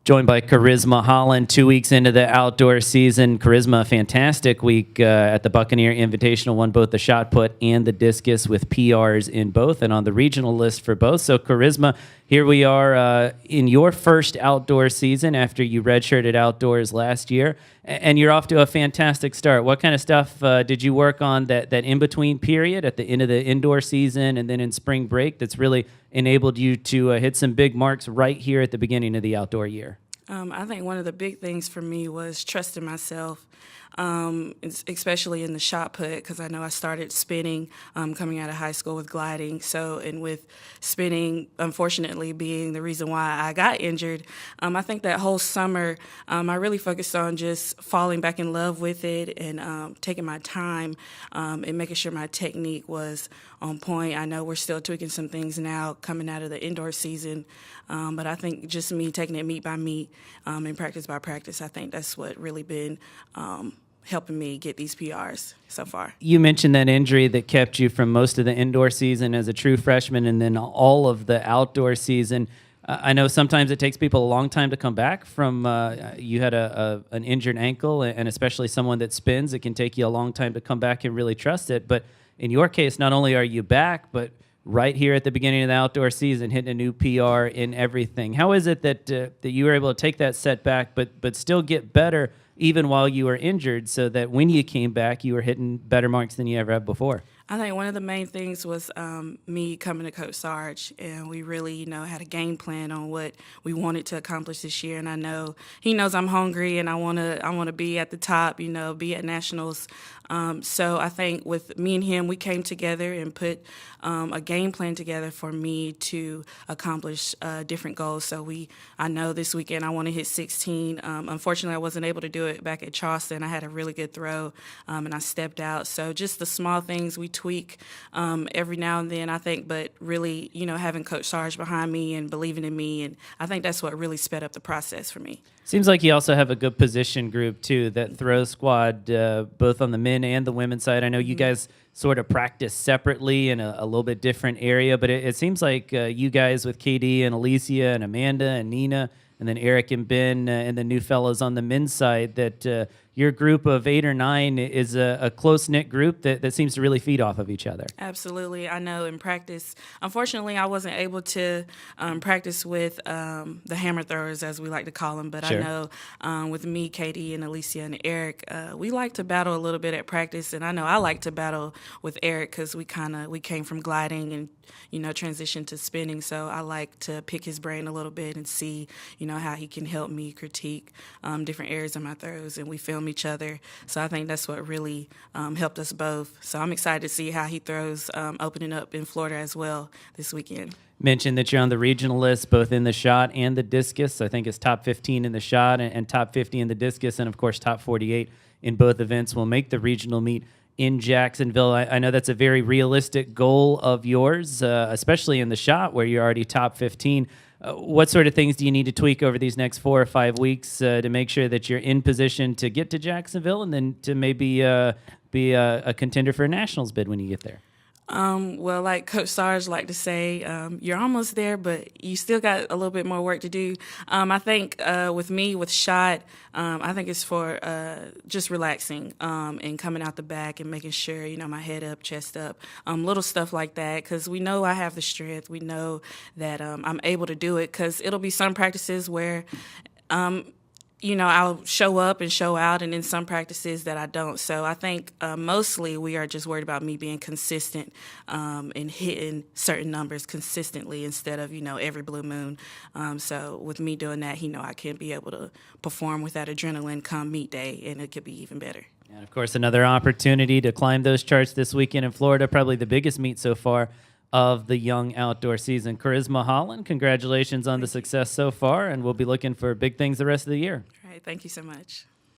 Joined by Carisma Holland, 2 weeks into the outdoor season. Carisma, fantastic week at the Buccaneer Invitational, won both the shot put and the discus with PRs in both and on the regional list for both. So Carisma, here we are in your first outdoor season after you redshirted outdoors last year, and you're off to a fantastic start. What kind of stuff did you work on that in-between period at the end of the indoor season and then in spring break that's really enabled you to hit some big marks right here at the beginning of the outdoor year? I think one of the big things for me was trusting myself, especially in the shot put, because I know I started spinning coming out of high school with gliding. So, and with spinning, unfortunately, being the reason why I got injured, I think that whole summer I really focused on just falling back in love with it and taking my time and making sure my technique was on point. I know we're still tweaking some things now coming out of the indoor season, but I think just me taking it meet by meet and practice by practice, I think that's what really been helping me get these PRs so far. You mentioned that injury that kept you from most of the indoor season as a true freshman and then all of the outdoor season. I know sometimes it takes people a long time to come back from, you had an injured ankle, and especially someone that spins, it can take you a long time to come back and really trust it. But in your case, not only are you back, but right here at the beginning of the outdoor season, hitting a new PR in everything. How is it that you were able to take that setback, but still get better even while you were injured, so that when you came back, you were hitting better marks than you ever have before? I think one of the main things was me coming to Coach Sarge, and we really, had a game plan on what we wanted to accomplish this year. And I know he knows I'm hungry, and I want to be at the top, be at nationals. So I think with me and him, we came together and put a game plan together for me to accomplish different goals. So I know this weekend I want to hit 16. Unfortunately, I wasn't able to do it back at Charleston. I had a really good throw, and I stepped out. So just the small things we tweak every now and then, I think, but really, having Coach Sarge behind me and believing in me, and I think that's what really sped up the process for me. Seems like you also have a good position group, too, that throw squad, both on the men and the women's side. I know you guys sort of practice separately in a little bit different area, but it seems like you guys with KD and Alicia and Amanda and Nina and then Eric and Ben and the new fellows on the men's side, that your group of 8 or 9 is a close-knit group that seems to really feed off of each other. Absolutely. I know in practice, unfortunately, I wasn't able to practice with the hammer throwers, as we like to call them, but sure. I know with me, Katie, and Alicia, and Eric, we like to battle a little bit at practice, and I know I like to battle with Eric because we came from gliding and, transitioned to spinning, so I like to pick his brain a little bit and see, how he can help me critique different areas of my throws, and we film each other. So I think that's what really helped us both. So I'm excited to see how he throws opening up in Florida as well this weekend. Mentioned that you're on the regional list, both in the shot and the discus. I think it's top 15 in the shot and top 50 in the discus, and of course top 48 in both events will make the regional meet in Jacksonville. I know that's a very realistic goal of yours, especially in the shot where you're already top 15. What sort of things do you need to tweak over these next 4 or 5 weeks to make sure that you're in position to get to Jacksonville and then to maybe be a contender for a nationals bid when you get there? Well, like Coach Sarge like to say, you're almost there, but you still got a little bit more work to do. I think with me, with shot, I think it's for just relaxing and coming out the back and making sure, my head up, chest up, little stuff like that, because we know I have the strength. We know that I'm able to do it, because it'll be some practices where I'll show up and show out, and in some practices that I don't. So I think mostly we are just worried about me being consistent and hitting certain numbers consistently instead of, every blue moon. So with me doing that, I can be able to perform with that adrenaline come meet day, and it could be even better. And, of course, another opportunity to climb those charts this weekend in Florida, probably the biggest meet so far of the young outdoor season. Carisma Holland, congratulations on the success so far, and we'll be looking for big things the rest of the year. All right, thank you so much.